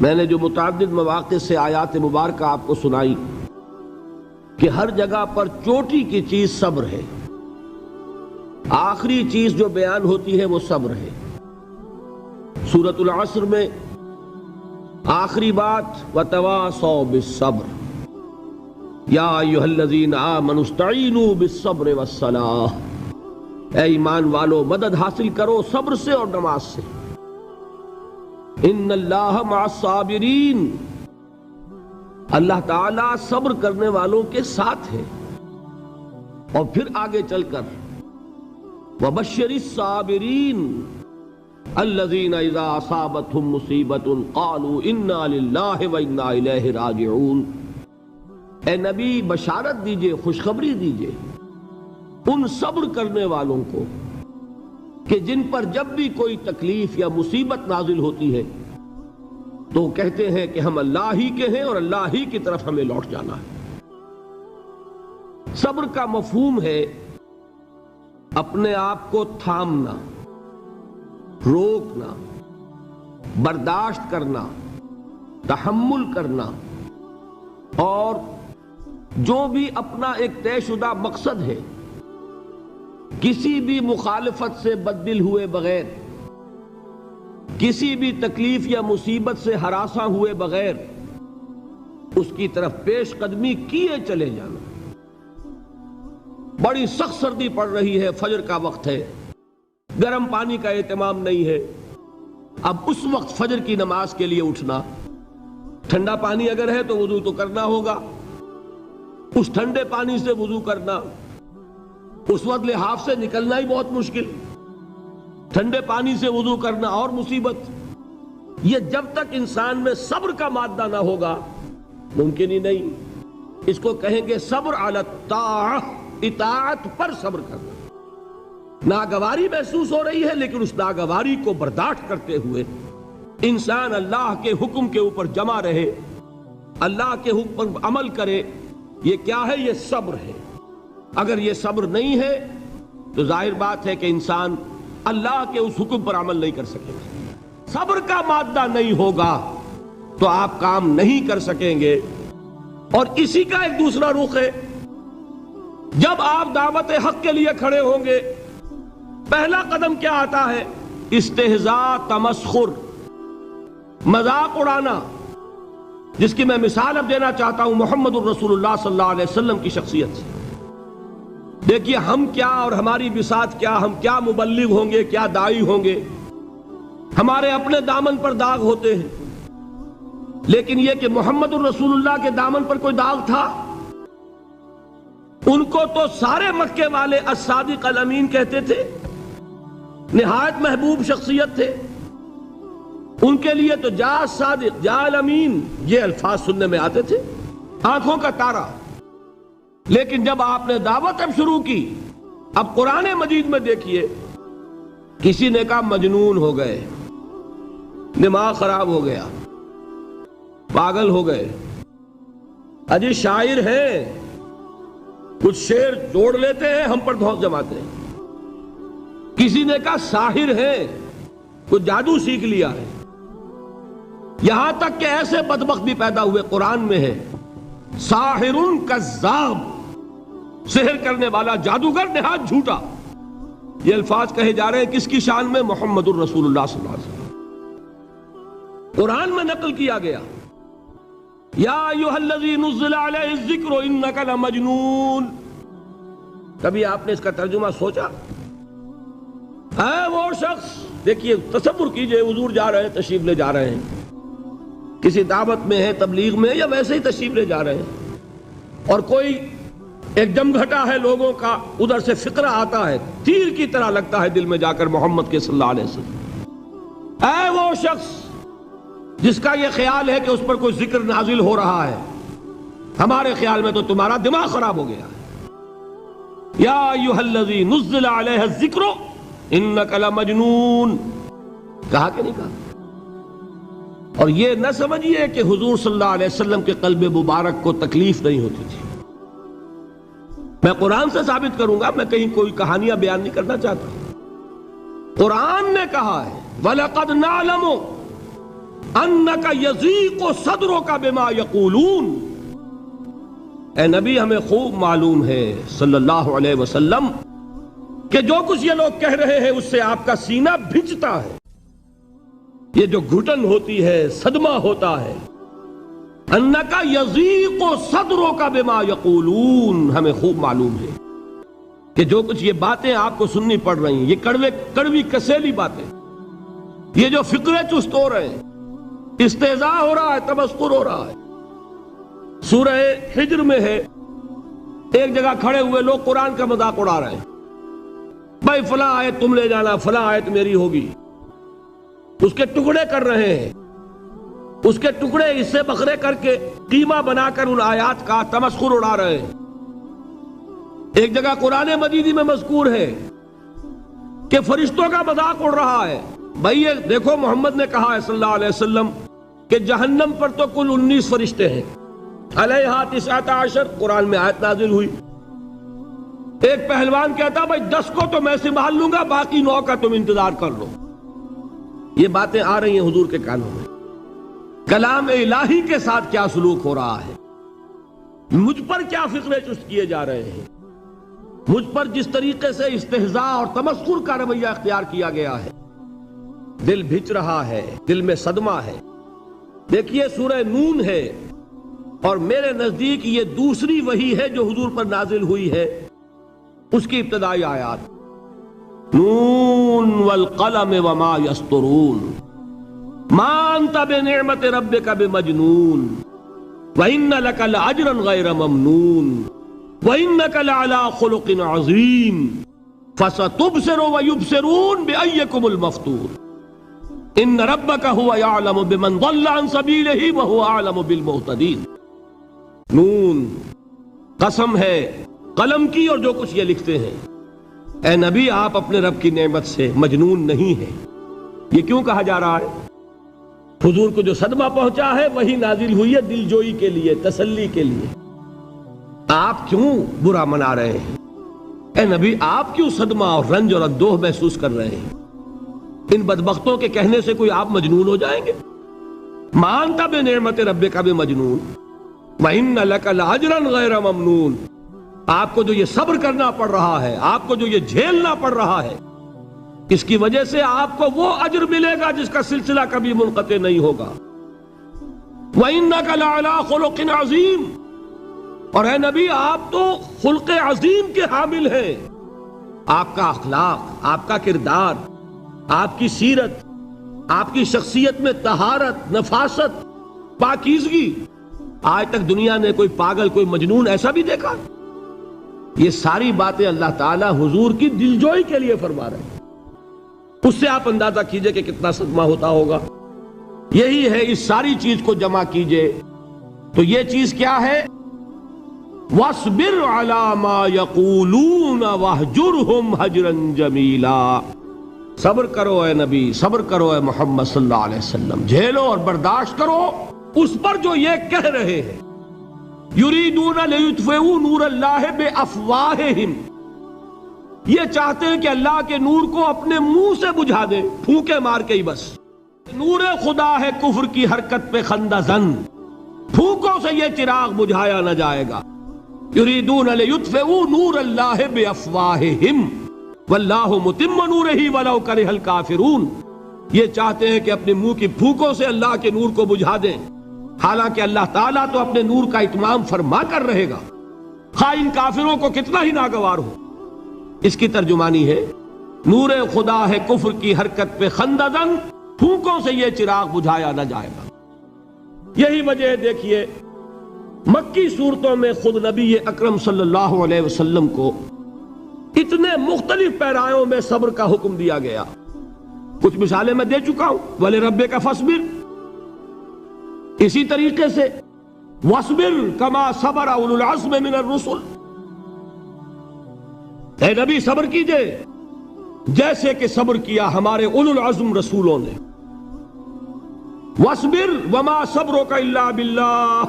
میں نے جو متعدد مواقع سے آیات مبارکہ آپ کو سنائی کہ ہر جگہ پر چوٹی کی چیز صبر ہے، آخری چیز جو بیان ہوتی ہے وہ صبر ہے۔ سورۃ العصر میں آخری بات وَتَوَاصَوْا بِالصَّبْرِ یا ایھا الذین آمنوا استعینوا بالصبر والصلاۃ، اے ایمان والو مدد حاصل کرو صبر سے اور نماز سے۔ ان اللہ مع الصابرین، اللہ تعالیٰ صبر کرنے والوں کے ساتھ ہے۔ اور پھر آگے چل کر وَبَشِّرِ الصَّابِرِينَ الَّذِينَ إِذَا أَصَابَتْهُمْ مُصِيبَةٌ قَالُوا إِنَّا لِلَّهِ وَإِنَّا إِلَيْهِ رَاجِعُونَ، اے نبی بشارت دیجئے، خوشخبری دیجئے ان صبر کرنے والوں کو کہ جن پر جب بھی کوئی تکلیف یا مصیبت نازل ہوتی ہے تو کہتے ہیں کہ ہم اللہ ہی کے ہیں اور اللہ ہی کی طرف ہمیں لوٹ جانا ہے۔ صبر کا مفہوم ہے اپنے آپ کو تھامنا، روکنا، برداشت کرنا، تحمل کرنا، اور جو بھی اپنا ایک طے شدہ مقصد ہے کسی بھی مخالفت سے بددل ہوئے بغیر، کسی بھی تکلیف یا مصیبت سے ہراساں ہوئے بغیر اس کی طرف پیش قدمی کیے چلے جانا۔ بڑی سخت سردی پڑ رہی ہے، فجر کا وقت ہے، گرم پانی کا اہتمام نہیں ہے، اب اس وقت فجر کی نماز کے لیے اٹھنا، ٹھنڈا پانی اگر ہے تو وضو تو کرنا ہوگا، اس ٹھنڈے پانی سے وضو کرنا، اس وقت لحاف سے نکلنا ہی بہت مشکل، ٹھنڈے پانی سے وضو کرنا اور مصیبت۔ یہ جب تک انسان میں صبر کا مادہ نہ ہوگا ممکن ہی نہیں۔ اس کو کہیں گے صبر علی الطاعہ، اطاعت پر صبر کرنا۔ ناگواری محسوس ہو رہی ہے لیکن اس ناگواری کو برداشت کرتے ہوئے انسان اللہ کے حکم کے اوپر جمع رہے، اللہ کے حکم پر عمل کرے۔ یہ کیا ہے؟ یہ صبر ہے۔ اگر یہ صبر نہیں ہے تو ظاہر بات ہے کہ انسان اللہ کے اس حکم پر عمل نہیں کر سکے گا۔ صبر کا مادہ نہیں ہوگا تو آپ کام نہیں کر سکیں گے۔ اور اسی کا ایک دوسرا رخ ہے، جب آپ دعوت حق کے لیے کھڑے ہوں گے پہلا قدم کیا آتا ہے؟ استہزاء، تمسخر، مذاق اڑانا، جس کی میں مثال اب دینا چاہتا ہوں محمد الرسول اللہ صلی اللہ علیہ وسلم کی شخصیت سے۔ دیکھیے ہم کیا اور ہماری بساط کیا، ہم کیا مبلغ ہوں گے، کیا داعی ہوں گے، ہمارے اپنے دامن پر داغ ہوتے ہیں، لیکن یہ کہ محمد الرسول اللہ کے دامن پر کوئی داغ تھا؟ ان کو تو سارے مکے والے الصادق الامین کہتے تھے، نہایت محبوب شخصیت تھے، ان کے لیے تو جا صادق، جا الامین، یہ الفاظ سننے میں آتے تھے، آنکھوں کا تارا۔ لیکن جب آپ نے دعوت اب شروع کی، اب قرآن مجید میں دیکھیے کسی نے کہا مجنون ہو گئے، دماغ خراب ہو گیا، پاگل ہو گئے، اجی شاعر ہیں، کچھ شعر جوڑ لیتے ہیں ہم پر دھوس جماتے ہیں۔ کسی نے کہا ساحر ہے، کچھ جادو سیکھ لیا ہے، یہاں تک کہ ایسے بدبخت بھی پیدا ہوئے، قرآن میں ہے ساحر کذاب، سحر کرنے والا جادوگر نہایت جھوٹا۔ یہ الفاظ کہے جا رہے ہیں کس کی شان میں؟ محمد الرسول اللہ صلی اللہ علیہ وسلم۔ قرآن میں نقل کیا گیا یا ایھا الذی نزل علیہ الذکر انک لمجنون۔ کبھی آپ نے اس کا ترجمہ سوچا؟ اے وہ شخص، دیکھیے تصور کیجئے حضور جا رہے ہیں، تشریف لے جا رہے ہیں، کسی دعوت میں ہے، تبلیغ میں، یا ویسے ہی تشریف لے جا رہے ہیں، اور کوئی ایک جمگھٹا ہے لوگوں کا، ادھر سے فقرہ آتا ہے، تیر کی طرح لگتا ہے دل میں جا کر محمد کے صلی اللہ علیہ وسلم۔ اے وہ شخص جس کا یہ خیال ہے کہ اس پر کوئی ذکر نازل ہو رہا ہے، ہمارے خیال میں تو تمہارا دماغ خراب ہو گیا ہے۔ یا ایھا الذی نزل علیہ الذکر انک لمجنون، کہا کہ نہیں کہا؟ اور یہ نہ سمجھیے کہ حضور صلی اللہ علیہ وسلم کے قلب مبارک کو تکلیف نہیں ہوتی تھی۔ میں قرآن سے ثابت کروں گا، میں کہیں کوئی کہانیاں بیان نہیں کرنا چاہتا۔ قرآن نے کہا ہے وَلَقَدْ نَعْلَمُ انک یضیق صدرک بما یقولون، اے نبی ہمیں خوب معلوم ہے صلی اللہ علیہ وسلم کہ جو کچھ یہ لوگ کہہ رہے ہیں اس سے آپ کا سینہ بھجتا ہے، یہ جو گھٹن ہوتی ہے، صدمہ ہوتا ہے۔ انک یضیق صدرک بما یقولون، ہمیں خوب معلوم ہے کہ جو کچھ یہ باتیں آپ کو سننی پڑ رہی ہیں، یہ کڑوی کسیلی باتیں، یہ جو فقرے چست ہو رہے ہیں، استہزاء ہو رہا ہے، تمسخر ہو رہا ہے۔ سورہ حجر میں ہے، ایک جگہ کھڑے ہوئے لوگ قرآن کا مذاق اڑا رہے ہیں، بھائی فلاں آیت تم لے جانا، فلاں آیت میری ہوگی، اس کے ٹکڑے کر رہے ہیں، اس کے ٹکڑے حصے بکھرے کر کے قیمہ بنا کر ان آیات کا تمسخر اڑا رہے ہیں۔ ایک جگہ قرآن مجید میں مذکور ہے کہ فرشتوں کا مذاق اڑ رہا ہے، بھائی یہ دیکھو محمد نے کہا ہے صلی اللہ علیہ وسلم کہ جہنم پر تو کل 19 فرشتے ہیں، علیہا 19 قرآن میں آیت نازل ہوئی۔ ایک پہلوان کہتا بھائی 10 کو تو میں سنبھال لوں گا، باقی 9 کا تم انتظار کر لو۔ یہ باتیں آ رہی ہیں حضور کے کانوں میں، کلام الہی کے ساتھ کیا سلوک ہو رہا ہے، مجھ پر کیا فقرے چست کیے جا رہے ہیں، مجھ پر جس طریقے سے استہزاء اور تمسخر کا رویہ اختیار کیا گیا ہے، دل بھج رہا ہے، دل میں صدمہ ہے۔ دیکھیے سورہ نون ہے، اور میرے نزدیک یہ دوسری وحی ہے جو حضور پر نازل ہوئی ہے، اس کی ابتدائی آیات، نون والقلم وما یسطرون ما انت بنعمت ربک بمجنون وان لک لاجرا غیر ممنون وانک لعلی خلق عظیم فستبصر ویبصرون بأیکم المفتون ان ربک هو یعلم بمن ضل عن سبیلہ وهو اعلم بالمہتدین۔ نون، قسم ہے قلم کی اور جو کچھ یہ لکھتے ہیں۔ اے نبی آپ اپنے رب کی نعمت سے مجنون نہیں ہیں۔ یہ کیوں کہا جا رہا ہے؟ حضور کو جو صدمہ پہنچا ہے وہی نازل ہوئی ہے دل جوئی کے لیے، تسلی کے لیے۔ آپ کیوں برا منا رہے ہیں؟ اے نبی آپ کیوں صدمہ اور رنج اور اندوہ محسوس کر رہے ہیں؟ ان بدبختوں کے کہنے سے کوئی آپ مجنون ہو جائیں گے؟ مانتا بے نعمت ربک بمجنون وَإِنَّ لَكَ لَأَجْرًا غَيْرَ مَمْنُونَ، آپ کو جو یہ صبر کرنا پڑ رہا ہے، آپ کو جو یہ جھیلنا پڑ رہا ہے، اس کی وجہ سے آپ کو وہ اجر ملے گا جس کا سلسلہ کبھی منقطع نہیں ہوگا۔ وَإِنَّكَ لَعَلَىٰ خُلُقٍ عَظِيمٍ، اور اے نبی آپ تو خلق عظیم کے حامل ہیں۔ آپ کا اخلاق، آپ کا کردار، آپ کی سیرت، آپ کی شخصیت میں طہارت، نفاست، پاکیزگی، آج تک دنیا نے کوئی پاگل، کوئی مجنون ایسا بھی دیکھا؟ یہ ساری باتیں اللہ تعالیٰ حضور کی دلجوئی کے لیے فرما رہے ہیں۔ اس سے آپ اندازہ کیجئے کہ کتنا صدمہ ہوتا ہوگا۔ یہی ہے، اس ساری چیز کو جمع کیجئے تو یہ چیز کیا ہے؟ وَاصْبِرْ عَلَىٰ مَا يَقُولُونَ وَاهْجُرْهُمْ هَجْرًا جَمِيلًا، صبر کرو اے نبی، صبر کرو اے محمد صلی اللہ علیہ وسلم، جھیلو اور برداشت کرو اس پر جو یہ کہہ رہے ہیں۔ یریدون لیطفئوا نور اللہ بافواہہم، یہ چاہتے ہیں کہ اللہ کے نور کو اپنے منہ سے بجھا دیں، پھونکے مار کے ہی بس۔ نور خدا ہے کفر کی حرکت پہ خندہ زن، پھونکوں سے یہ چراغ بجھایا نہ جائے گا۔ یریدون لیطفئوا نور اللہ بافواہہم واللہ متم نورہ ولو کرہ الکافرون، یہ چاہتے ہیں کہ اپنے منہ کی پھونکوں سے اللہ کے نور کو بجھا دیں، حالانکہ اللہ تعالیٰ تو اپنے نور کا اتمام فرما کر رہے گا، خواہ ان کافروں کو کتنا ہی ناگوار ہو۔ اس کی ترجمانی ہے نور خدا ہے کفر کی حرکت پہ خندہ زن، پھونکوں سے یہ چراغ بجھایا نہ جائے گا۔ یہی وجہ ہے، دیکھیے مکی صورتوں میں خود نبی اکرم صلی اللہ علیہ وسلم کو اتنے مختلف پیرایوں میں صبر کا حکم دیا گیا۔ کچھ مثالیں میں دے چکا ہوں، وَلِرَبِّكَ فَاصْبِرْ، اسی طریقے سے وَاصْبِرْ كَمَا صَبَرَ أُولُو الْعَزْمِ مِنَ الرُّسُلِ، اے نبی صبر کیجئے جیسے کہ صبر کیا ہمارے اولو العزم رسولوں نے۔ وَاصْبِرْ وَمَا صَبْرُكَ إِلَّا بِاللَّهِ،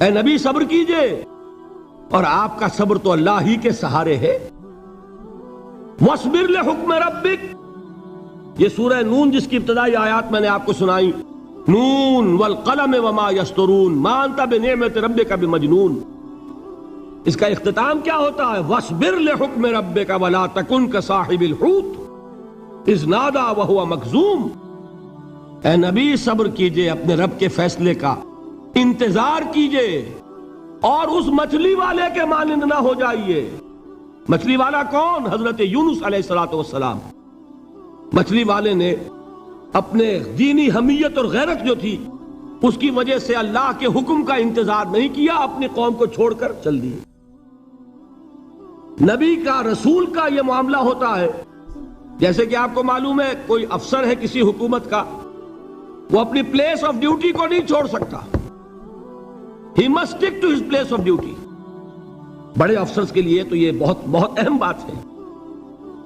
اے نبی صبر کیجئے اور آپ کا صبر تو اللہ ہی کے سہارے ہے۔ وَاصْبِرْ لِحُكْمِ رَبِّكَ، یہ سورہ نون جس کی ابتدائی آیات میں نے آپ کو سنائی، نون والقلم وما یسطرون ما انت بنعمت ربک بمجنون. اس کا اختتام کیا ہوتا ہے؟ وَاصْبِرْ لِحُکْمِ رَبِّكَ وَلَا تَكُنْ كَصَاحِبِ الْحُوتِ اِذْ نَادَىٰ وَهُوَ مَكْظُومٌ. اے نبی صبر کیجئے اپنے رب کے فیصلے کا، انتظار کیجئے اور اس مچھلی والے کے مانند نہ ہو جائیے. مچھلی والا کون؟ حضرت یونس علیہ السلام. مچھلی والے نے اپنے دینی حمیت اور غیرت جو تھی اس کی وجہ سے اللہ کے حکم کا انتظار نہیں کیا، اپنی قوم کو چھوڑ کر چل دیے. نبی کا، رسول کا یہ معاملہ ہوتا ہے. جیسے کہ آپ کو معلوم ہے کوئی افسر ہے کسی حکومت کا، وہ اپنی پلیس آف ڈیوٹی کو نہیں چھوڑ سکتا. He must stick to his place of duty. بڑے افسرز کے لیے تو یہ بہت بہت اہم بات ہے.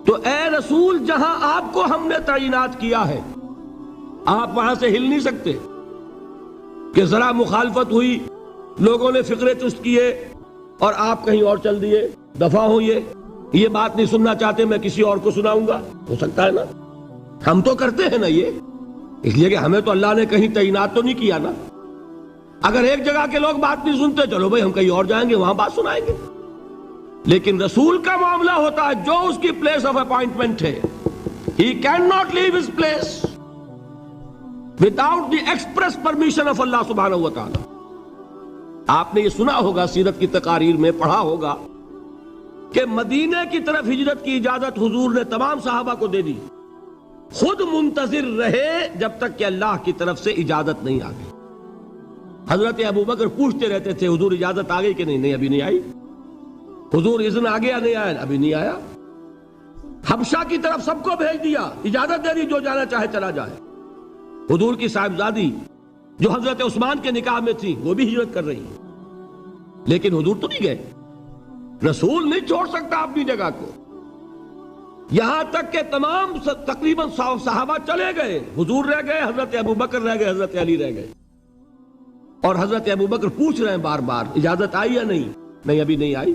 تو اے رسول، جہاں آپ کو ہم نے تعینات کیا ہے آپ وہاں سے ہل نہیں سکتے کہ ذرا مخالفت ہوئی، لوگوں نے فقرے چست کیے اور آپ کہیں اور چل دیے. دفعہ ہو، یہ بات نہیں سننا چاہتے، میں کسی اور کو سناؤں گا. ہو سکتا ہے نا؟ ہم تو کرتے ہیں نا یہ، اس لیے کہ ہمیں تو اللہ نے کہیں تعینات تو نہیں کیا نا. اگر ایک جگہ کے لوگ بات نہیں سنتے، چلو بھائی ہم کہیں اور جائیں گے، وہاں بات سنائیں گے. لیکن رسول کا معاملہ ہوتا ہے جو اس کی پلیس آف اپوائنٹمنٹ ہے، he cannot leave his place without the express permission of Allah subhanahu wa ta'ala. آپ نے یہ سنا ہوگا، سیرت کی تقاریر میں پڑھا ہوگا کہ مدینے کی طرف ہجرت کی اجازت حضور نے تمام صحابہ کو دے دی. خود منتظر رہے جب تک کہ اللہ کی طرف سے اجازت نہیں آ گئی. حضرت ابو بکر پوچھتے رہتے تھے حضور اجازت آ گئی کہ نہیں؟ نہیں ابھی نہیں آئی. حضور اذن آ گیا؟ نہیں آیا. ابھی نہیں آیا. حبشہ کی طرف سب کو بھیج دیا، اجازت دے دی جو جانا چاہے چلا جائے. حضور کی صاحبزادی جو حضرت عثمان کے نکاح میں تھی وہ بھی ہجرت کر رہی ہیں، لیکن حضور تو نہیں گئے. رسول نہیں چھوڑ سکتا اپنی جگہ کو. یہاں تک کہ تمام تقریباً صحابہ چلے گئے، حضور رہ گئے، حضرت ابو بکر رہ گئے، حضرت علی رہ گئے. اور حضرت ابو بکر پوچھ رہے ہیں بار بار اجازت آئی یا نہیں؟ نہیں ابھی نہیں آئی.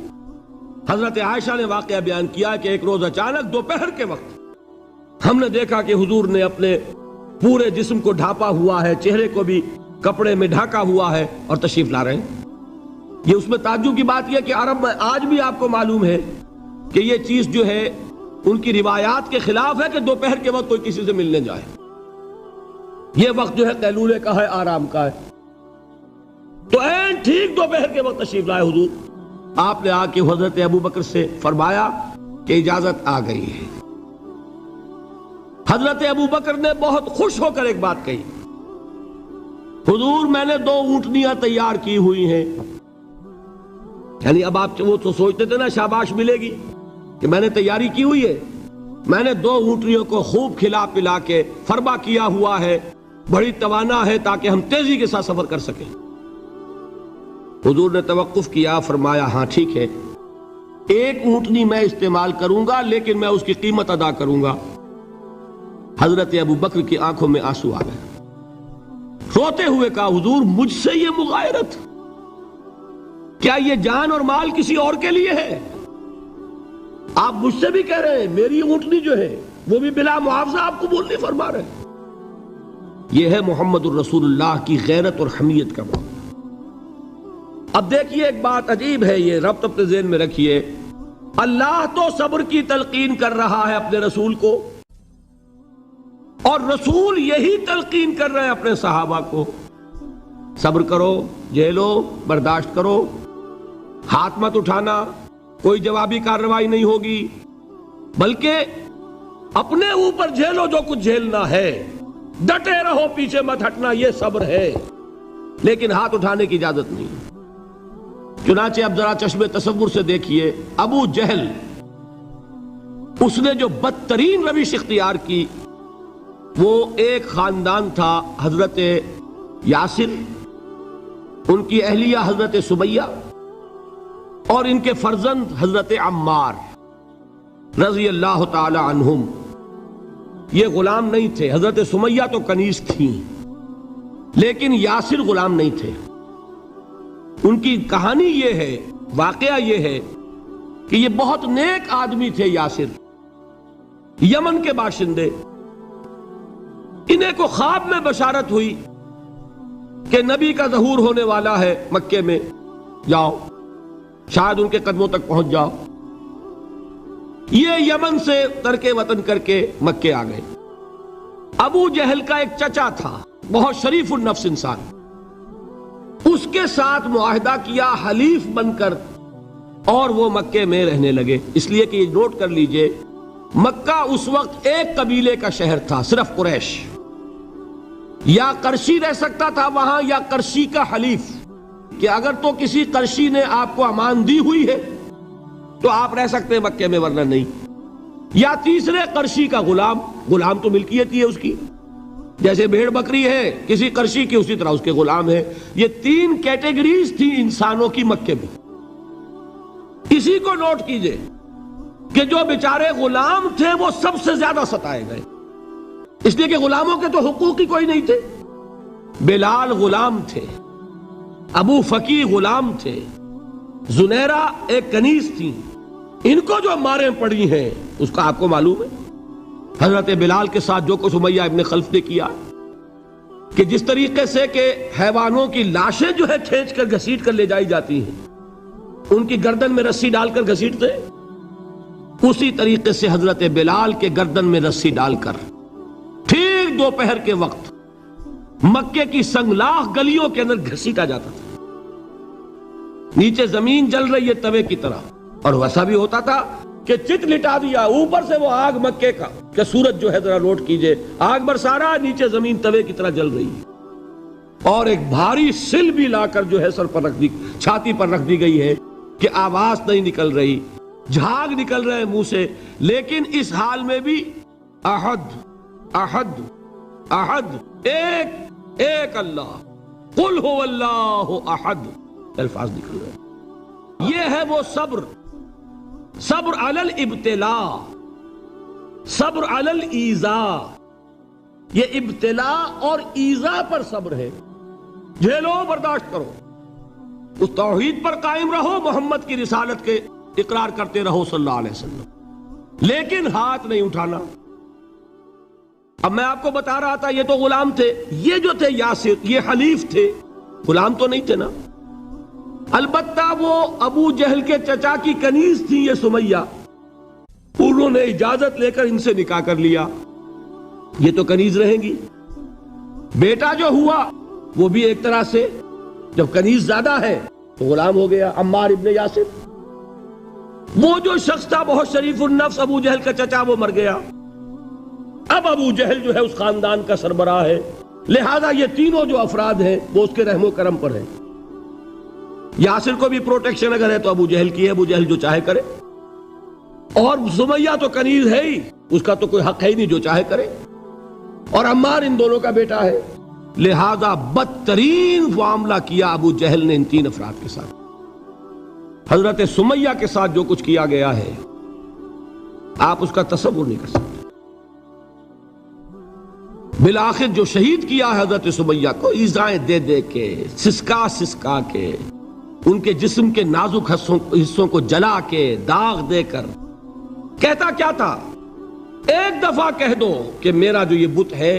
حضرت عائشہ نے واقعہ بیان کیا کہ ایک روز اچانک دوپہر کے وقت ہم نے دیکھا کہ حضور نے اپنے پورے جسم کو ڈھانپا ہوا ہے، چہرے کو بھی کپڑے میں ڈھانکا ہوا ہے اور تشریف لا رہے ہیں. یہ اس میں تعجب کی بات یہ کہ عرب میں آج بھی آپ کو معلوم ہے کہ یہ چیز جو ہے ان کی روایات کے خلاف ہے کہ دوپہر کے وقت کوئی کسی سے ملنے جائے. یہ وقت جو ہے قیلولے کا ہے، آرام کا ہے. تو این ٹھیک دوپہر کے وقت تشریف لائے حضور. آپ نے آ کے حضرت ابو بکر سے فرمایا کہ اجازت آ گئی ہے. حضرت ابو بکر نے بہت خوش ہو کر ایک بات کہی، حضور میں نے 2 اونٹنیاں تیار کی ہوئی ہیں. یعنی اب آپ وہ تو سوچتے تھے نا شاباش ملے گی کہ میں نے تیاری کی ہوئی ہے. میں نے 2 اونٹنیوں کو خوب کھلا پلا کے فربا کیا ہوا ہے، بڑی توانا ہے تاکہ ہم تیزی کے ساتھ سفر کر سکیں. حضور نے توقف کیا، فرمایا ہاں ٹھیک ہے، 1 اونٹنی میں استعمال کروں گا لیکن میں اس کی قیمت ادا کروں گا. حضرت ابو بکر کی آنکھوں میں آنسو آ گئے. روتے ہوئے کہا حضور مجھ سے یہ مغایرت، کیا یہ جان اور مال کسی اور کے لیے ہے؟ آپ مجھ سے بھی کہہ رہے ہیں میری اونٹنی جو ہے وہ بھی بلا معاوضہ آپ قبول نہیں فرما رہے. یہ ہے محمد الرسول اللہ کی غیرت اور حمیت کا معاملہ. اب دیکھیے ایک بات عجیب ہے، یہ ربط اپنے ذہن میں رکھیے. اللہ تو صبر کی تلقین کر رہا ہے اپنے رسول کو، اور رسول یہی تلقین کر رہے ہیں اپنے صحابہ کو. صبر کرو، جھیلو، برداشت کرو، ہاتھ مت اٹھانا، کوئی جوابی کارروائی نہیں ہوگی، بلکہ اپنے اوپر جھیلو جو کچھ جھیلنا ہے، ڈٹے رہو، پیچھے مت ہٹنا، یہ صبر ہے. لیکن ہاتھ اٹھانے کی اجازت نہیں. چنانچہ اب ذرا چشم تصور سے دیکھیے، ابو جہل اس نے جو بدترین روش اختیار کی، وہ ایک خاندان تھا حضرت یاسر، ان کی اہلیہ حضرت سمیہ، اور ان کے فرزند حضرت عمار رضی اللہ تعالی عنہم. یہ غلام نہیں تھے. حضرت سمیہ تو کنیز تھیں لیکن یاسر غلام نہیں تھے. ان کی کہانی یہ ہے، واقعہ یہ ہے کہ یہ بہت نیک آدمی تھے. یاسر یمن کے باشندے. انہیں کو خواب میں بشارت ہوئی کہ نبی کا ظہور ہونے والا ہے مکے میں، جاؤ شاید ان کے قدموں تک پہنچ جاؤ۔ یہ یمن سے ترک وطن کر کے مکے آ گئے۔ ابو جہل کا ایک چچا تھا، بہت شریف النفس انسان، اس کے ساتھ معاہدہ کیا حلیف بن کر، اور وہ مکے میں رہنے لگے۔ اس لیے کہ یہ نوٹ کر لیجئے، مکہ اس وقت ایک قبیلے کا شہر تھا، صرف قریش۔ یا قرشی رہ سکتا تھا وہاں، یا قرشی کا حلیف، کہ اگر تو کسی قرشی نے آپ کو امان دی ہوئی ہے تو آپ رہ سکتے ہیں مکے میں، ورنہ نہیں۔ یا تیسرے قرشی کا غلام، غلام تو ملکیت ہی ہے اس کی، جیسے بھیڑ بکری ہے کسی قرشی کی، اسی طرح اس کے غلام ہے۔ یہ تین کیٹیگریز تھی انسانوں کی مکے میں۔ اسی کو نوٹ کیجئے کہ جو بیچارے غلام تھے وہ سب سے زیادہ ستائے گئے، اس لیے کہ غلاموں کے تو حقوق ہی کوئی نہیں تھے۔ بلال غلام تھے، ابو فقی غلام تھے، زنیرہ ایک کنیز تھی، ان کو جو ماریں پڑی ہیں اس کا آپ کو معلوم ہے۔ حضرت بلال کے ساتھ جو کچھ امیہ ابن خلف نے کیا، کہ جس طریقے سے کہ حیوانوں کی لاشیں جو ہے کھینچ کر گھسیٹ کر لے جائی جاتی ہیں، ان کی گردن میں رسی ڈال کر گھسیٹتے، اسی طریقے سے حضرت بلال کے گردن میں رسی ڈال کر ٹھیک دوپہر کے وقت مکے کی سنگلاخ گلیوں کے اندر گھسیٹا جاتا تھا۔ نیچے زمین جل رہی ہے توے کی طرح، اور ویسا بھی ہوتا تھا کہ چت لٹا دیا، اوپر سے وہ آگ مکے کا، کہ سورج جو ہے ذرا نوٹ کیجئے، آگ برسا رہا، نیچے زمین توے کی طرح جل رہی ہے، اور ایک بھاری سل بھی لا کر جو ہے سر پر رکھ دی، چھاتی پر رکھ دی گئی ہے کہ آواز نہیں نکل رہی، جھاگ نکل رہے منہ سے، لیکن اس حال میں بھی احد احد احد، ایک ایک اللہ، قل هو اللہ احد، الفاظ نکل رہے۔ یہ ہے وہ صبر، صبر علی الابتلاء، صبر علی الایذاء۔ یہ ابتلاء اور ایذاء پر صبر ہے، جھیلو، برداشت کرو، اس توحید پر قائم رہو، محمد کی رسالت کے اقرار کرتے رہو صلی اللہ علیہ وسلم، لیکن ہاتھ نہیں اٹھانا۔ اب میں آپ کو بتا رہا تھا یہ تو غلام تھے، یہ جو تھے یاسر، یہ حلیف تھے، غلام تو نہیں تھے نا۔ البتہ وہ ابو جہل کے چچا کی کنیز تھی یہ سمیہ، انہوں نے اجازت لے کر ان سے نکاح کر لیا، یہ تو کنیز رہیں گی۔ بیٹا جو ہوا وہ بھی ایک طرح سے، جب کنیز زیادہ ہے تو غلام ہو گیا، عمار ابن یاسر۔ وہ جو شخص تھا بہت شریف النفس ابو جہل کا چچا، وہ مر گیا، اب ابو جہل جو ہے اس خاندان کا سربراہ ہے، لہذا یہ تینوں جو افراد ہیں وہ اس کے رحم و کرم پر ہیں۔ یاسر کو بھی پروٹیکشن اگر ہے تو ابو جہل کی ہے، ابو جہل جو چاہے کرے، اور سمیہ تو کنیز ہے ہی، اس کا تو کوئی حق ہے ہی نہیں، جو چاہے کرے، اور عمار ان دونوں کا بیٹا ہے، لہذا بدترین معاملہ کیا ابو جہل نے ان تین افراد کے ساتھ۔ حضرت سمیہ کے ساتھ جو کچھ کیا گیا ہے آپ اس کا تصور نہیں کر سکتے۔ بالآخر جو شہید کیا حضرت سمیہ کو ایذائیں دے دے کے، سسکا سسکا کے، ان کے جسم کے نازک حصوں کو جلا کے، داغ دے کر، کہتا کیا تھا، ایک دفعہ کہہ دو کہ میرا جو یہ بت ہے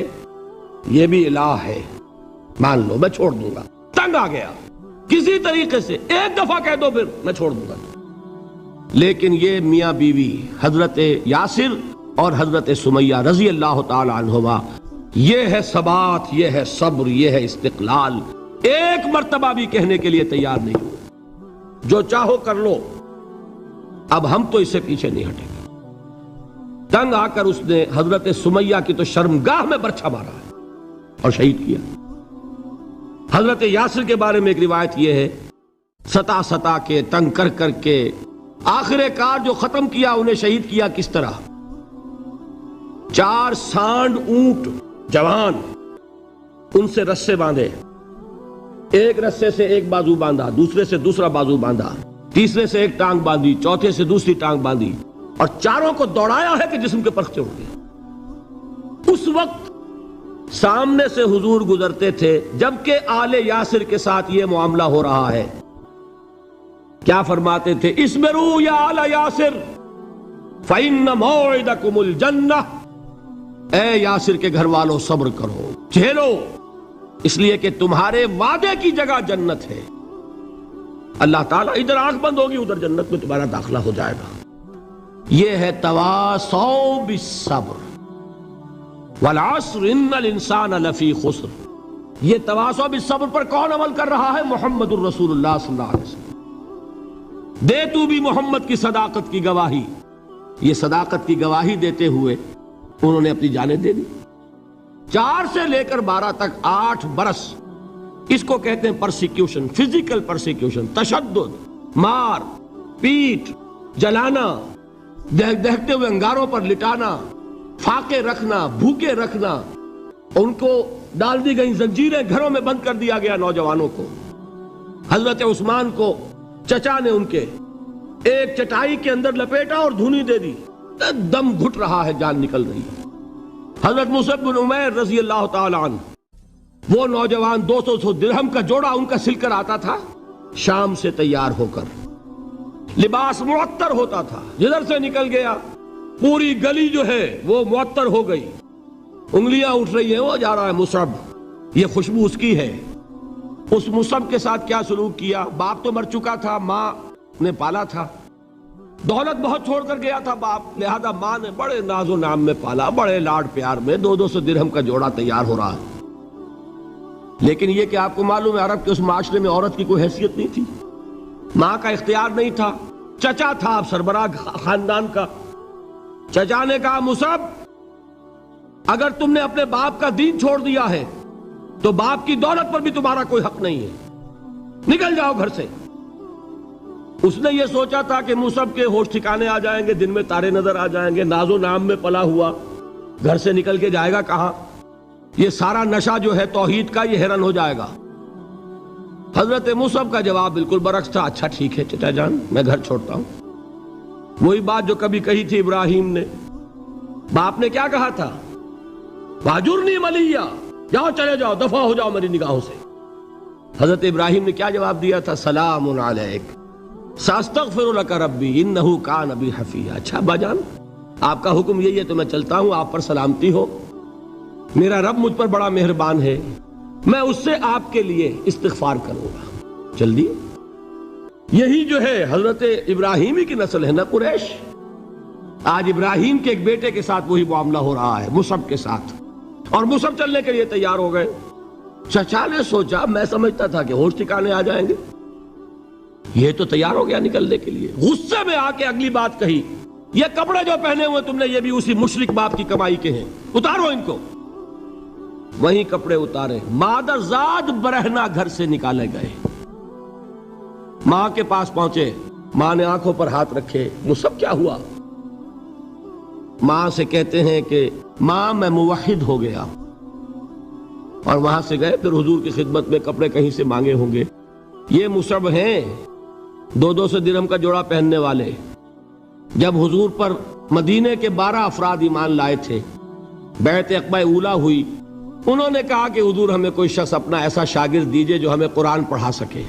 یہ بھی الہ ہے، مان لو میں چھوڑ دوں گا۔ تنگ آ گیا، کسی طریقے سے ایک دفعہ کہہ دو پھر میں چھوڑ دوں گا۔ لیکن یہ میاں بیوی حضرت یاسر اور حضرت سمیہ رضی اللہ تعالی عنہما، یہ ہے ثبات، یہ ہے صبر، یہ ہے استقلال، ایک مرتبہ بھی کہنے کے لیے تیار نہیں ہوئے، جو چاہو کر لو، اب ہم تو اس سے پیچھے نہیں ہٹیں گے۔ تنگ آ کر اس نے حضرت سمیہ کی تو شرمگاہ میں برچھا مارا اور شہید کیا۔ حضرت یاسر کے بارے میں ایک روایت یہ ہے، ستا ستا کے، تنگ کر کر کے، آخر کار جو ختم کیا، انہیں شہید کیا کس طرح، 4 سانڈ اونٹ جوان، ان سے رسے باندھے، ایک رسے سے ایک بازو باندھا، دوسرے سے دوسرا بازو باندھا، تیسرے سے ایک ٹانگ باندھی، چوتھے سے دوسری ٹانگ باندھی، اور چاروں کو دوڑایا ہے کہ جسم کے پرخچے اڑ گئے۔ اس وقت سامنے سے حضور گزرتے تھے جبکہ آل یاسر کے ساتھ یہ معاملہ ہو رہا ہے، کیا فرماتے تھے، اسبروا یا آل یاسر فإن موعدکم الجنہ، اے یاسر کے گھر والوں صبر کرو، جھیلو، اس لیے کہ تمہارے وعدے کی جگہ جنت ہے. اللہ تعالیٰ ادھر آنکھ بند ہوگی ادھر جنت میں تمہارا داخلہ ہو جائے گا. یہ ہے تواصوا بالصبر والعصر ان الانسان لفی خسر. یہ تواصوا بالصبر پر کون عمل کر رہا ہے؟ محمد الرسول اللہ صلی اللہ علیہ وسلم. دے تو بھی محمد کی صداقت کی گواہی. یہ صداقت کی گواہی دیتے ہوئے انہوں نے اپنی جانیں دے دی. 4 سے لے کر 12 تک 8 برس اس کو کہتے ہیں پرسیکیوشن، فزیکل پرسیکیوشن، تشدد، مار پیٹ، جلانا، دہتے ہوئے انگاروں پر لٹانا، فاقے رکھنا، بھوکے رکھنا. ان کو ڈال دی گئی زنجیریں، گھروں میں بند کر دیا گیا نوجوانوں کو. حضرت عثمان کو چچا نے ان کے ایک چٹائی کے اندر لپیٹا اور دھونی دے دی. دم گھٹ رہا ہے، جان نکل رہی ہے. حضرت مصعب بن عمیر رضی اللہ تعالی عنہ، وہ نوجوان 200 درہم کا جوڑا ان کا سل کر آتا تھا شام سے تیار ہو کر. لباس معطر ہوتا تھا، جدھر سے نکل گیا پوری گلی جو ہے وہ معطر ہو گئی. انگلیاں اٹھ رہی ہیں، وہ جا رہا ہے مصعب، یہ خوشبو اس کی ہے. اس مصعب کے ساتھ کیا سلوک کیا؟ باپ تو مر چکا تھا، ماں نے پالا تھا، دولت بہت چھوڑ کر گیا تھا باپ، لہذا ماں نے بڑے ناز و نام میں پالا، بڑے لاڈ پیار میں. 200 درہم کا جوڑا تیار ہو رہا ہے. لیکن یہ کہ آپ کو معلوم ہے عرب کے اس معاشرے میں عورت کی کوئی حیثیت نہیں تھی، ماں کا اختیار نہیں تھا. چچا تھا آپ سربراہ خاندان کا. چچا نے کہا مصعب اگر تم نے اپنے باپ کا دین چھوڑ دیا ہے تو باپ کی دولت پر بھی تمہارا کوئی حق نہیں ہے، نکل جاؤ گھر سے. اس نے یہ سوچا تھا کہ مصعب کے ہوش ٹھکانے آ جائیں گے، دن میں تارے نظر آ جائیں گے، ناز و نام میں پلا ہوا گھر سے نکل کے جائے گا کہاں؟ یہ سارا نشہ جو ہے توحید کا یہ حیران ہو جائے گا. حضرت مصعب کا جواب بالکل برعکس تھا. اچھا ٹھیک ہے چچا جان، میں گھر چھوڑتا ہوں. وہی بات جو کبھی کہی تھی ابراہیم نے. باپ نے کیا کہا تھا؟ واجرنی ملیہ، جاؤ چلے جاؤ، دفع ہو جاؤ میری نگاہوں سے. حضرت ابراہیم نے کیا جواب دیا تھا؟ سلام علیک ساستغفر لک ربی انہ کان بی حفیہ. اچھا ابا جان آپ کا حکم یہی ہے تو میں چلتا ہوں، آپ پر سلامتی ہو، میرا رب مجھ پر بڑا مہربان ہے، میں اس سے آپ کے لیے استغفار کروں گا. جلدی. یہی جو ہے حضرت ابراہیمی کی نسل ہے نا قریش. آج ابراہیم کے ایک بیٹے کے ساتھ وہی معاملہ ہو رہا ہے مصعب کے ساتھ، اور مصعب چلنے کے لیے تیار ہو گئے. چچا نے سوچا میں سمجھتا تھا کہ ہوش ٹھکانے آ جائیں گے، یہ تو تیار ہو گیا نکلنے کے لیے. غصے میں آ کے اگلی بات کہی، یہ کپڑے جو پہنے ہوئے تم نے یہ بھی اسی مشرک باپ کی کمائی کے ہیں، اتارو ان کو. وہیں کپڑے اتارے، مادر زاد برہنہ گھر سے نکالے گئے. ماں کے پاس پہنچے، ماں نے آنکھوں پر ہاتھ رکھے. مصعب کیا ہوا؟ ماں سے کہتے ہیں کہ ماں میں موحد ہو گیا. اور وہاں سے گئے، پھر حضور کی خدمت میں کپڑے کہیں سے مانگے ہوں گے. یہ مصعب ہیں 200 درہم کا جوڑا پہننے والے. جب حضور پر مدینے کے 12 افراد ایمان لائے تھے، بیعت عقبہ اولا ہوئی، انہوں نے کہا کہ حضور ہمیں کوئی شخص اپنا ایسا شاگرد دیجئے جو ہمیں قرآن پڑھا سکے.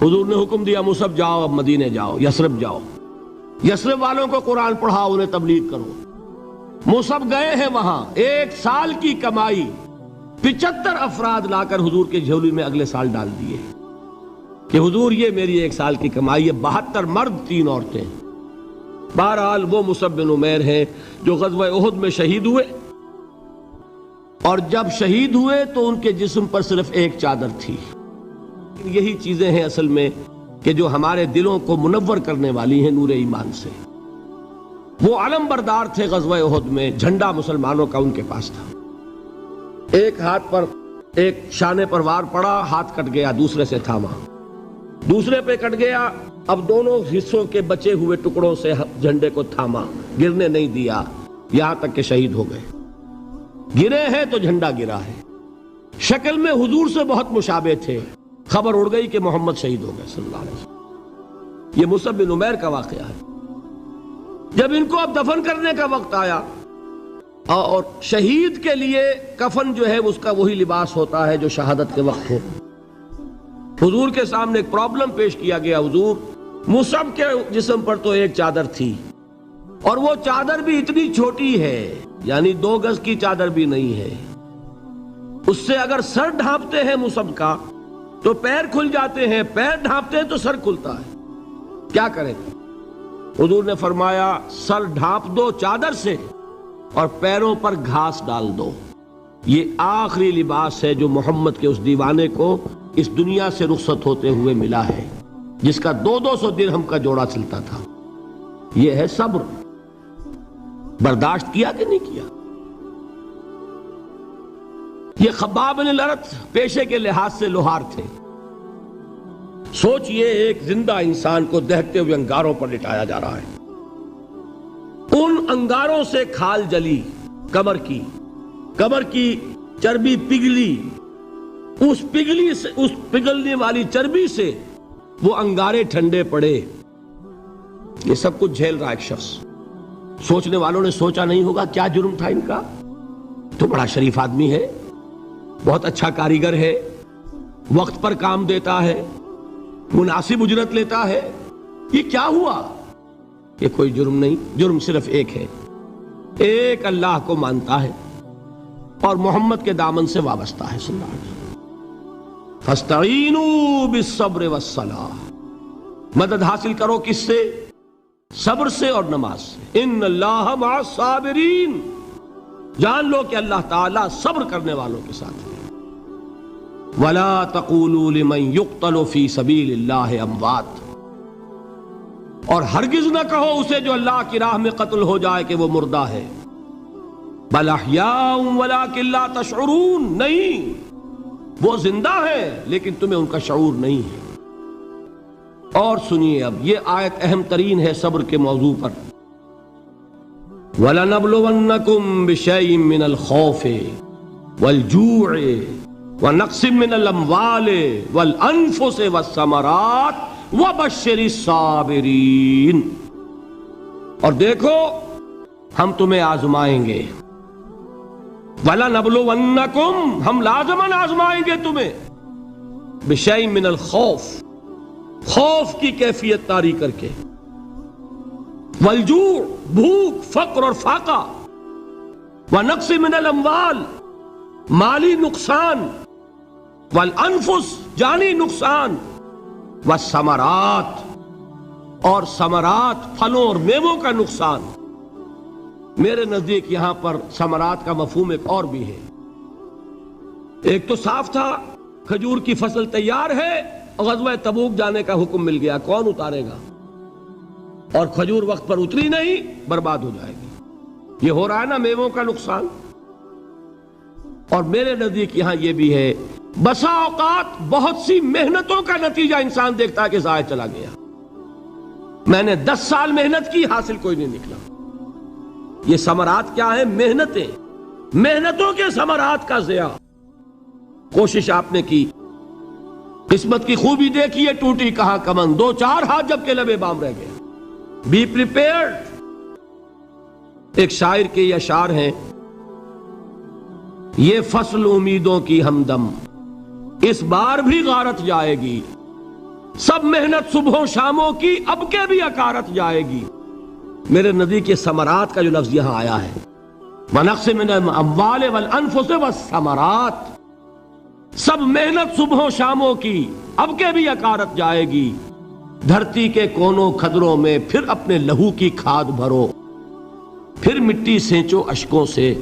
حضور نے حکم دیا مصعب جاؤ، اب مدینے جاؤ، یثرب جاؤ، یثرب والوں کو قرآن پڑھاؤ، انہیں تبلیغ کرو. مصعب گئے ہیں وہاں، 1 سال کی کمائی 75 افراد لا کر حضور کے جھولی میں اگلے سال ڈال دیے کہ حضور یہ میری 1 سال کی کمائی ہے. 72 مرد 3 عورتیں. بہرحال وہ مصعب بن عمیر ہیں جو غزوہ احد میں شہید ہوئے، اور جب شہید ہوئے تو ان کے جسم پر صرف ایک چادر تھی. یہی چیزیں ہیں اصل میں کہ جو ہمارے دلوں کو منور کرنے والی ہیں نور ایمان سے. وہ علم بردار تھے غزوہ احد میں، جھنڈا مسلمانوں کا ان کے پاس تھا. ایک ہاتھ پر ایک شانے پر وار پڑا، ہاتھ کٹ گیا، دوسرے سے تھاما، دوسرے پہ کٹ گیا، اب دونوں حصوں کے بچے ہوئے ٹکڑوں سے جھنڈے کو تھاما، گرنے نہیں دیا، یہاں تک کہ شہید ہو گئے. گرے ہیں تو جھنڈا گرا ہے. شکل میں حضور سے بہت مشابہ تھے. خبر اڑ گئی کہ محمد شہید ہو گئے صلی اللہ علیہ وسلم. یہ مصعب بن عمیر کا واقعہ ہے. جب ان کو اب دفن کرنے کا وقت آیا، اور شہید کے لیے کفن جو ہے اس کا وہی لباس ہوتا ہے جو شہادت کے وقت ہو. حضور کے سامنے ایک پرابلم پیش کیا گیا. حضور مصعب کے جسم پر تو ایک چادر تھی، اور وہ چادر بھی اتنی چھوٹی ہے، یعنی 2 گز کی چادر بھی نہیں ہے. اس سے اگر سر ڈھانپتے ہیں مصب کا تو پیر کھل جاتے ہیں، پیر ڈھانپتے ہیں تو سر کھلتا ہے، کیا کریں؟ حضور نے فرمایا سر ڈھانپ دو چادر سے اور پیروں پر گھاس ڈال دو۔ یہ آخری لباس ہے جو محمد کے اس دیوانے کو اس دنیا سے رخصت ہوتے ہوئے ملا ہے، جس کا 200 درہم کا جوڑا چلتا تھا۔ یہ ہے صبر۔ برداشت کیا کہ نہیں کیا؟ یہ خباب بن الارت پیشے کے لحاظ سے لوہار تھے۔ سوچئے ایک زندہ انسان کو دہتے ہوئے انگاروں پر لٹایا جا رہا ہے، ان انگاروں سے کھال جلی، کمر کی چربی پگھلی، اس پگھلنے والی چربی سے وہ انگارے ٹھنڈے پڑے۔ یہ سب کچھ جھیل رہا ایک شخص۔ سوچنے والوں نے سوچا نہیں ہوگا کیا جرم تھا ان کا، تو بڑا شریف آدمی ہے، بہت اچھا کاریگر ہے، وقت پر کام دیتا ہے، مناسب اجرت لیتا ہے، یہ کیا ہوا؟ یہ کوئی جرم نہیں، جرم صرف ایک ہے، ایک اللہ کو مانتا ہے اور محمد کے دامن سے وابستہ ہے صلی اللہ علیہ وسلم۔ فَاسْتَعِينُوا بِالصَّبْرِ وَالصَّلَاةِ، مدد حاصل کرو کس سے؟ صبر سے اور نماز سے۔ ان اللہ مع الصابرین، جان لو کہ اللہ تعالیٰ صبر کرنے والوں کے ساتھ ہے۔ وَلَا تَقُولُوا لِمَنْ يُقْتَلُ فِي سَبِيلِ اللَّهِ أَمْوَاتٌ، اور ہرگز نہ کہو اسے جو اللہ کی راہ میں قتل ہو جائے کہ وہ مردہ ہے۔ بَلْ أَحْيَاءٌ وَلَكِنْ لَا تَشْعُرُونَ، نہیں، وہ زندہ ہے لیکن تمہیں ان کا شعور نہیں ہے۔ اور سنیے اب یہ آیت اہم ترین ہے صبر کے موضوع پر۔ وَلَنَبْلُوَنَّكُمْ بِشَيْءٍ مِّنَ الْخَوْفِ وَالْجُوعِ وَنَقْصٍ مِّنَ الْأَمْوَالِ وَالْأَنفُسِ وَالثَّمَرَاتِ وَبَشِّرِ الصَّابِرِينَ، اور دیکھو ہم تمہیں آزمائیں گے۔ وَلَنَبْلُوَنَّكُمْ، ہم لازماً آزمائیں گے تمہیں، بِشَيْءٍ مِّنَ الْخَوْفِ، خوف کی کیفیت طاری کر کے، والجوع، بھوک، فقر اور فاقہ، ونقص من الاموال، مالی نقصان، والانفس، جانی نقصان، والثمرات، اور ثمرات، پھلوں اور میووں کا نقصان۔ میرے نزدیک یہاں پر ثمرات کا مفہوم ایک اور بھی ہے۔ ایک تو صاف تھا کھجور کی فصل تیار ہے، غزوہ تبوک جانے کا حکم مل گیا، کون اتارے گا؟ اور کھجور وقت پر اتری نہیں، برباد ہو جائے گی۔ یہ ہو رہا ہے نا میووں کا نقصان۔ اور میرے نزدیک یہاں یہ بھی ہے، بسا اوقات بہت سی محنتوں کا نتیجہ انسان دیکھتا ہے کہ ضائع چلا گیا، میں نے 10 سال محنت کی، حاصل کوئی نہیں نکلا۔ یہ ثمرات کیا ہیں؟ محنتیں، محنتوں کے ثمرات کا ضیاع۔ کوشش آپ نے کی، قسمت کی خوبی دیکھیے، ٹوٹی کہاں کمن، 2-4 ہاتھ جب کے لبے بام رہ گئے۔ Be prepared. ایک شاعر کے یہ اشعار ہیں، یہ فصل امیدوں کی ہمدم اس بار بھی غارت جائے گی، سب محنت صبحوں شاموں کی اب کے بھی اکارت جائے گی۔ میرے نزدیک یہ ثمرات کا جو لفظ یہاں آیا ہے، وَنَقْصٍ مِّنَ الْأَمْوَالِ وَالْأَنفُسِ وَالثَّمَرَاتِ، سب محنت صبحوں شاموں کی اب کے بھی اکارت جائے گی۔ دھرتی کے کونوں کھدروں میں پھر اپنے لہو کی کھاد بھرو، پھر مٹی سینچو اشکوں سے،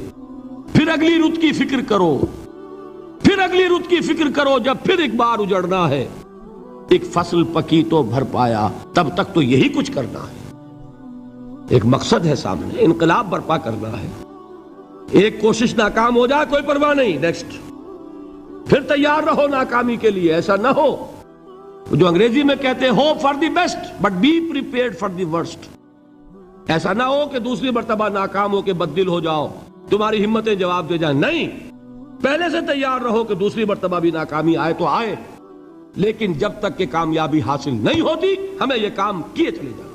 پھر اگلی رت کی فکر کرو، پھر اگلی رت کی فکر کرو، جب پھر ایک بار اجڑنا ہے۔ ایک فصل پکی تو بھر پایا، تب تک تو یہی کچھ کرنا ہے۔ ایک مقصد ہے سامنے، انقلاب برپا کرنا ہے۔ ایک کوشش ناکام ہو جائے کوئی پرواہ نہیں، نیکسٹ، پھر تیار رہو ناکامی کے لیے۔ ایسا نہ ہو جو انگریزی میں کہتے ہیں hope for the best but be prepared for the worst. ایسا نہ ہو کہ دوسری مرتبہ ناکام ہو کے بددل ہو جاؤ، تمہاری ہمتیں جواب دے جائیں، نہیں، پہلے سے تیار رہو کہ دوسری مرتبہ بھی ناکامی آئے تو آئے، لیکن جب تک کہ کامیابی حاصل نہیں ہوتی ہمیں یہ کام کیے چلے جانا۔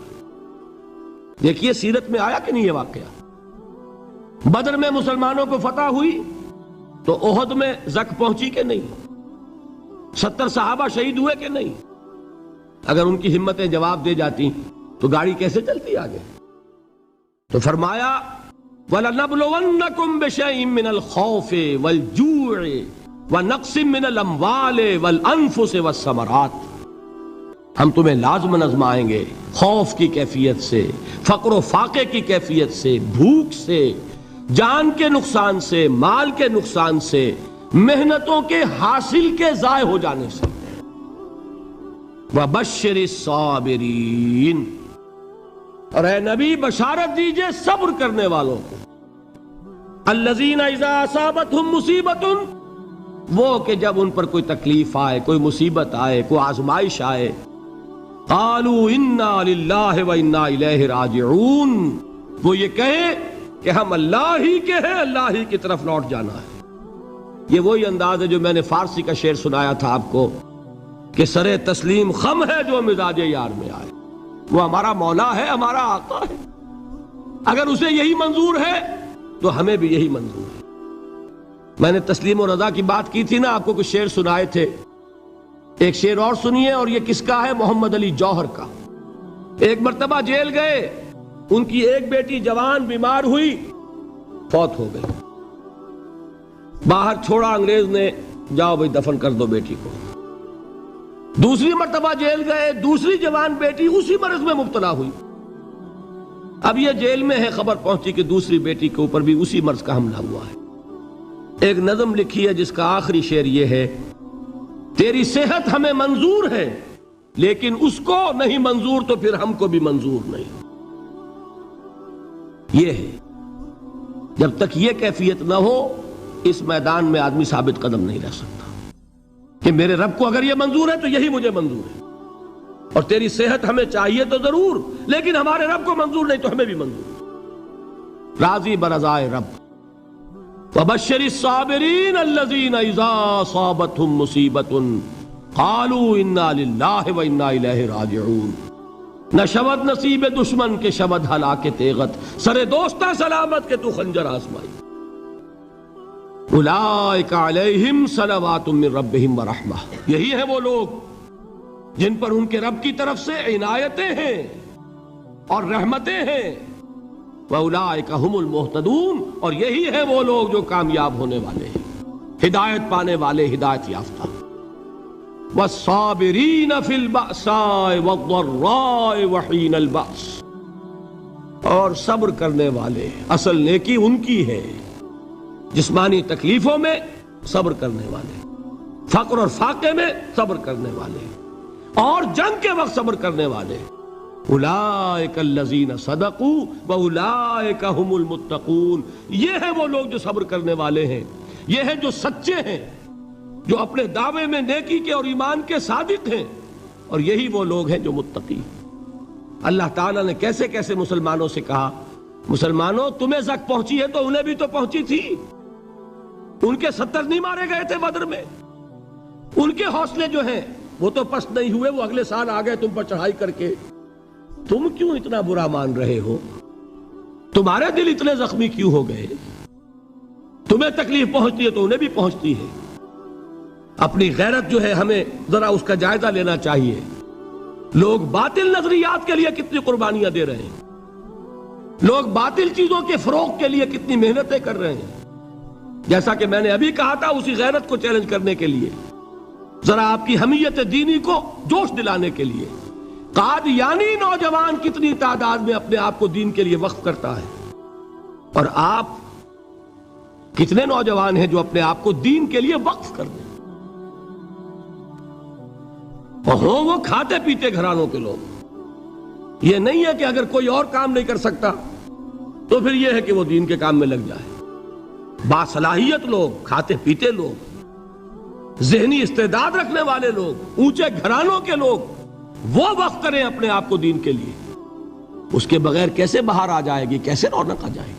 دیکھیے سیرت میں آیا کہ نہیں یہ واقعہ؟ بدر میں مسلمانوں کو فتح ہوئی تو احد میں زک پہنچی کہ نہیں؟ 70 صحابہ شہید ہوئے کہ نہیں؟ اگر ان کی ہمتیں جواب دے جاتی تو گاڑی کیسے چلتی آگے؟ تو فرمایا وَلَنَبْلُوَنَّكُمْ بِشَيْءٍ مِّنَ الْخَوْفِ وَالْجُوعِ وَنَقْصٍ مِّنَ الْأَمْوَالِ وَالْأَنفُسِ وَالثَّمَرَاتِ، ہم تمہیں لازماً آزمائیں گے خوف کی کیفیت سے، فقر و فاقے کی کیفیت سے، بھوک سے، جان کے نقصان سے، مال کے نقصان سے، محنتوں کے حاصل کے ضائع ہو جانے سے۔ وَبَشِّرِ الصَّابِرِينَ، اور اے نبی بشارت دیجئے صبر کرنے والوں کو۔ الَّذِينَ إِذَا أَصَابَتْهُمْ مُصِيبَةٌ، وہ کہ جب ان پر کوئی تکلیف آئے، کوئی مصیبت آئے، کوئی آزمائش آئے، قالوا انا للہ وانا الیہ راجعون، وہ یہ کہیں کہ ہم اللہ ہی کے ہیں، اللہ ہی کی طرف لوٹ جانا ہے۔ یہ وہی انداز ہے جو میں نے فارسی کا شعر سنایا تھا آپ کو کہ سرے تسلیم خم ہے جو مزاج یار میں آئے۔ وہ ہمارا مولا ہے، ہمارا آقا ہے، اگر اسے یہی منظور ہے تو ہمیں بھی یہی منظور ہے۔ میں نے تسلیم و رضا کی بات کی تھی نا، آپ کو کچھ شعر سنائے تھے، ایک شعر اور سنیے، اور یہ کس کا ہے؟ محمد علی جوہر کا۔ ایک مرتبہ جیل گئے، ان کی ایک بیٹی جوان بیمار ہوئی، فوت ہو گئی، باہر چھوڑا انگریز نے، جاؤ بھائی دفن کر دو بیٹی کو۔ دوسری مرتبہ جیل گئے، دوسری جوان بیٹی اسی مرض میں مبتلا ہوئی، اب یہ جیل میں ہے، خبر پہنچی کہ دوسری بیٹی کے اوپر بھی اسی مرض کا حملہ ہوا ہے۔ ایک نظم لکھی ہے جس کا آخری شعر یہ ہے، تیری صحت ہمیں منظور ہے لیکن اس کو نہیں منظور تو پھر ہم کو بھی منظور نہیں۔ یہ ہے، جب تک یہ کیفیت نہ ہو اس میدان میں آدمی ثابت قدم نہیں رہ سکتا کہ میرے رب کو اگر یہ منظور ہے تو یہی مجھے منظور ہے، اور تیری صحت ہمیں چاہیے تو ضرور لیکن ہمارے رب کو منظور نہیں تو ہمیں بھی منظور۔ راضی برضائے رب۔ وَبَشِّرِ الصَّابِرِينَ الَّذِينَ إِذَا أَصَابَتْهُمْ مُصِيبَةٌ قَالُوا إِنَّا لِلَّهِ وَإِنَّا إِلَيْهِ رَاجِعُونَ۔ نہ شود نصیب دشمن کے شود ہلاک تیغت، سر دوستہ سلامت کے تو خنجر آزمائی۔ اولئک علیہم صلوات من ربہم ورحمہ، یہی ہے وہ لوگ جن پر ان کے رب کی طرف سے عنایتیں ہیں اور رحمتیں ہیں۔ وَأُولَئِكَ هُمُ الْمُهْتَدُونَ، اور یہی ہے وہ لوگ جو کامیاب ہونے والے ہیں، ہدایت پانے والے، ہدایت یافتہ۔ وَالصَّابِرِينَ فِي الْبَأْسَاءِ وَالضَّرَّاءِ وَحِينَ الْبَأْسِ، اور صبر کرنے والے، اصل نیکی ان کی ہے، جسمانی تکلیفوں میں صبر کرنے والے، فقر اور فاقے میں صبر کرنے والے، اور جنگ کے وقت صبر کرنے والے۔ اولئک الذین صدقوا واولئک هم المتقون، یہ ہے وہ لوگ جو صبر کرنے والے ہیں، یہ ہے جو سچے ہیں، جو اپنے دعوے میں نیکی کے اور ایمان کے صادق ہیں، اور یہی وہ لوگ ہیں جو متقی۔ اللہ تعالیٰ نے کیسے کیسے مسلمانوں سے کہا، مسلمانوں تمہیں زک پہنچی ہے تو انہیں بھی تو پہنچی تھی، ان کے 70 نہیں مارے گئے تھے بدر میں، ان کے حوصلے جو ہیں وہ تو پست نہیں ہوئے، وہ اگلے سال آ گئے تم پر چڑھائی کر کے، تم کیوں اتنا برا مان رہے ہو؟ تمہارے دل اتنے زخمی کیوں ہو گئے؟ تمہیں تکلیف پہنچتی ہے تو انہیں بھی پہنچتی ہے۔ اپنی غیرت جو ہے ہمیں ذرا اس کا جائزہ لینا چاہیے۔ لوگ باطل نظریات کے لیے کتنی قربانیاں دے رہے ہیں، لوگ باطل چیزوں کے فروغ کے لیے کتنی محنتیں کر رہے ہیں۔ جیسا کہ میں نے ابھی کہا تھا، اسی غیرت کو چیلنج کرنے کے لیے، ذرا آپ کی حمیت دینی کو جوش دلانے کے لیے، قادیانی نوجوان کتنی تعداد میں اپنے آپ کو دین کے لیے وقف کرتا ہے، اور آپ کتنے نوجوان ہیں جو اپنے آپ کو دین کے لیے وقف کر دیں، اور ہوں وہ کھاتے پیتے گھرانوں کے لوگ۔ یہ نہیں ہے کہ اگر کوئی اور کام نہیں کر سکتا تو پھر یہ ہے کہ وہ دین کے کام میں لگ جائے۔ باصلاحیت لوگ، کھاتے پیتے لوگ، ذہنی استعداد رکھنے والے لوگ، اونچے گھرانوں کے لوگ، وہ وقف کریں اپنے آپ کو دین کے لیے۔ اس کے بغیر کیسے باہر آ جائے گی، کیسے رونق آ جائے گی؟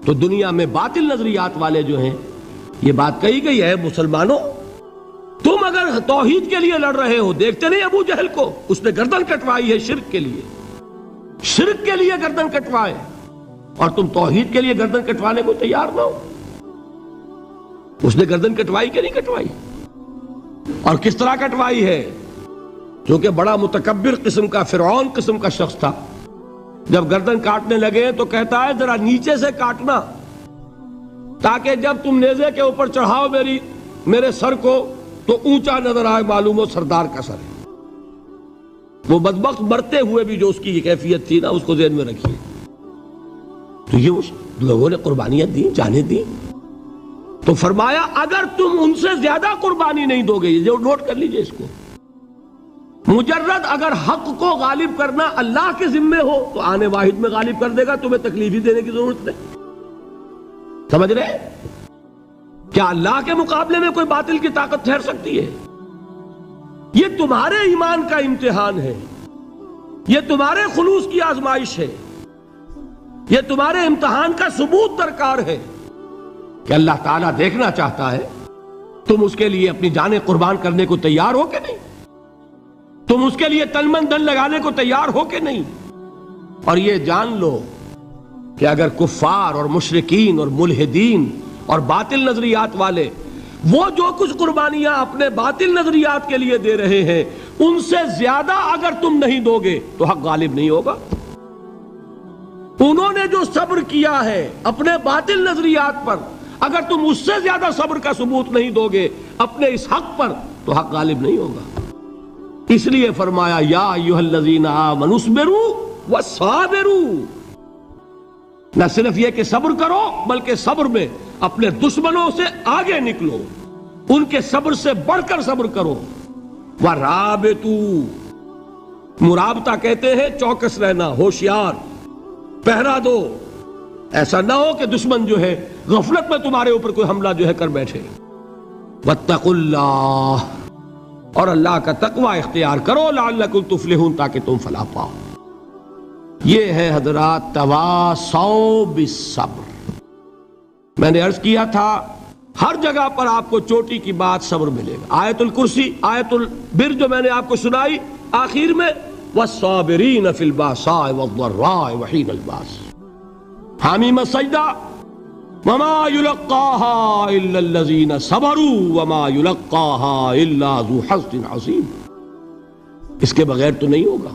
تو دنیا میں باطل نظریات والے جو ہیں، یہ بات کہی گئی ہے، مسلمانوں تم اگر توحید کے لیے لڑ رہے ہو، دیکھتے نہیں ابو جہل کو، اس نے گردن کٹوائی ہے شرک کے لیے، شرک کے لیے گردن کٹوائے، اور تم توحید کے لیے گردن کٹوانے کو تیار نہ ہو۔ اس نے گردن کٹوائی کہ نہیں کٹوائی؟ اور کس طرح کٹوائی ہے؟ جو کہ بڑا متکبر قسم کا، فرعون قسم کا شخص تھا، جب گردن کاٹنے لگے تو کہتا ہے ذرا نیچے سے کاٹنا، تاکہ جب تم نیزے کے اوپر چڑھاؤ میرے سر کو تو اونچا نظر آئے، معلوم ہو سردار کا سر ہے۔ وہ بدبخت مرتے ہوئے بھی جو اس کی یہ کیفیت تھی نا، اس کو ذہن میں رکھیے۔ تو یہ اس لوگوں نے قربانیاں دی، جانیں دی، تو فرمایا اگر تم ان سے زیادہ قربانی نہیں دو گے، یہ جو نوٹ کر لیجئے اس کو، مجرد اگر حق کو غالب کرنا اللہ کے ذمے ہو تو آنے واحد میں غالب کر دے گا، تمہیں تکلیف ہی دینے کی ضرورت نہیں۔ سمجھ رہے؟ کیا اللہ کے مقابلے میں کوئی باطل کی طاقت ٹھہر سکتی ہے؟ یہ تمہارے ایمان کا امتحان ہے، یہ تمہارے خلوص کی آزمائش ہے، یہ تمہارے امتحان کا ثبوت درکار ہے کہ اللہ تعالیٰ دیکھنا چاہتا ہے تم اس کے لیے اپنی جانیں قربان کرنے کو تیار ہو کہ نہیں، تم اس کے لیے تن من دھن لگانے کو تیار ہو کہ نہیں۔ اور یہ جان لو کہ اگر کفار اور مشرکین اور ملحدین اور باطل نظریات والے وہ جو کچھ قربانیاں اپنے باطل نظریات کے لیے دے رہے ہیں، ان سے زیادہ اگر تم نہیں دو گے تو حق غالب نہیں ہوگا۔ انہوں نے جو صبر کیا ہے اپنے باطل نظریات پر، اگر تم اس سے زیادہ صبر کا ثبوت نہیں دو گے اپنے اس حق پر تو حق غالب نہیں ہوگا۔ اس لیے فرمایا یا ایھا الذین آمنوا اصبروا وصابروا، نہ صرف یہ کہ صبر کرو بلکہ صبر میں اپنے دشمنوں سے آگے نکلو، ان کے صبر سے بڑھ کر صبر کرو۔ وَرَابِطُوا، مرابطہ کہتے ہیں چوکس رہنا، ہوشیار، پہرا دو، ایسا نہ ہو کہ دشمن جو ہے غفلت میں تمہارے اوپر کوئی حملہ جو ہے کر بیٹھے۔ وَاتَّقُوا اللَّهَ، اور اللہ کا تقوی اختیار کرو، لعلکم تفلحون، تاکہ تم فلاح پاؤ۔ یہ ہے حضرات تواصوا بالصبر۔ میں نے عرض کیا تھا ہر جگہ پر آپ کو چوٹی کی بات صبر ملے گا۔ آیت الکرسی، آیت البر جو میں نے آپ کو سنائی آخر میں، والصابرین فی الباساء والضراء وحین الباس، حامیم سجدہ، وما یلقاها الا الذین صبروا وما یلقاها الا ذو حظ عظیم، اس کے بغیر تو نہیں ہوگا۔